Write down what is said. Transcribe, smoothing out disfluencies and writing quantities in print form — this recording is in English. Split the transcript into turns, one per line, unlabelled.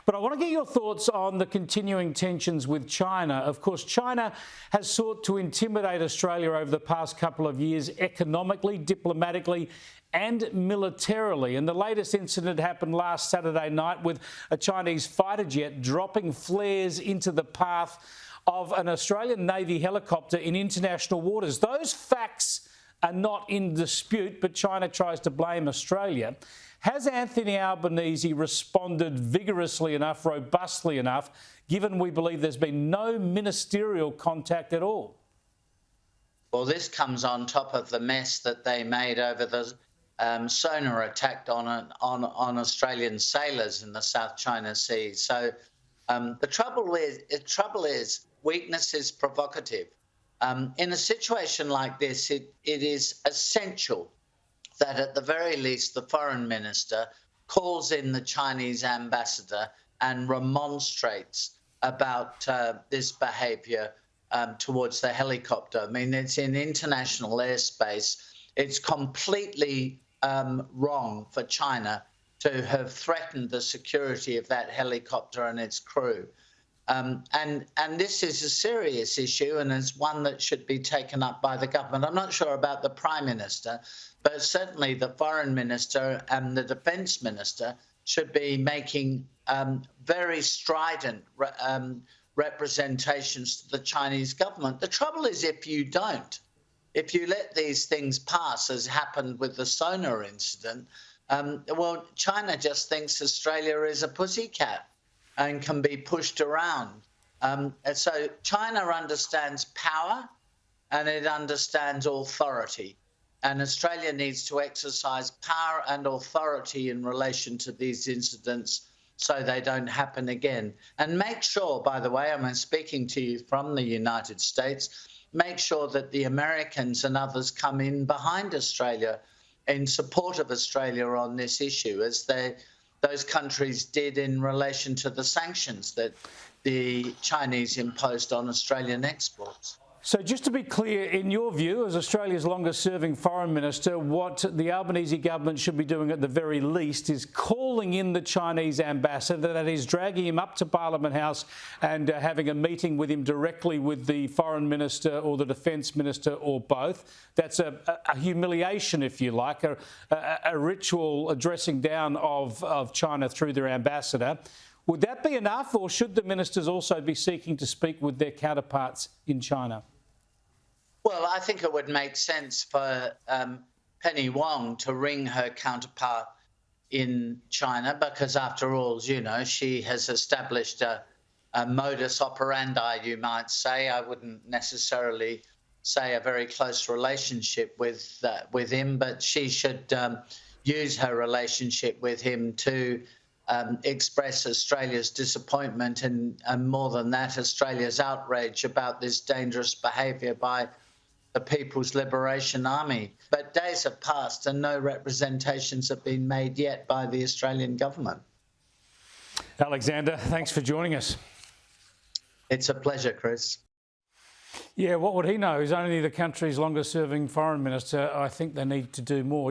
But I want to get your thoughts on the continuing tensions with China. Of course, China has sought to intimidate Australia over the past couple of years economically, diplomatically and militarily. And the latest incident happened last Saturday night with a Chinese fighter jet dropping flares into the path of an Australian Navy helicopter in international waters. Those facts are not in dispute, but China tries to blame Australia. Has Anthony Albanese responded vigorously enough, robustly enough, given we believe there's been no ministerial contact at all?
Well, this comes on top of the mess that they made over the sonar attack on Australian sailors in the South China Sea. So the trouble is weakness is provocative. In a situation like this, it is essential that at the very least the Foreign Minister calls in the Chinese ambassador and remonstrates about this behaviour towards the helicopter. I mean, it's in international airspace. It's completely wrong for China to have threatened the security of that helicopter and its crew. And this is a serious issue and is one that should be taken up by the government. I'm not sure about the Prime Minister, but certainly the Foreign Minister and the Defence Minister should be making very strident representations to the Chinese government. The trouble is if you let these things pass, as happened with the sonar incident, well, China just thinks Australia is a pussycat and can be pushed around. And so China understands power and it understands authority. And Australia needs to exercise power and authority in relation to these incidents so they don't happen again. And make sure, by the way, I'm speaking to you from the United States, make sure that the Americans and others come in behind Australia in support of Australia on this issue, as those countries did in relation to the sanctions that the Chinese imposed on Australian exports.
So just to be clear, in your view, as Australia's longest-serving Foreign Minister, what the Albanese government should be doing at the very least is calling in the Chinese ambassador, that is dragging him up to Parliament House and having a meeting with him directly with the Foreign Minister or the Defence Minister or both. That's a humiliation, if you like, a ritual addressing down of China through their ambassador. Would that be enough, or should the ministers also be seeking to speak with their counterparts in China?
Well, I think it would make sense for Penny Wong to ring her counterpart in China because, after all, you know, she has established a modus operandi, you might say. I wouldn't necessarily say a very close relationship with him, but she should use her relationship with him to express Australia's disappointment and more than that, Australia's outrage about this dangerous behaviour by the People's Liberation Army. But days have passed and no representations have been made yet by the Australian government.
Alexander, thanks for joining us.
It's a pleasure, Chris.
Yeah, what would he know? He's only the country's longest-serving Foreign Minister. I think they need to do more.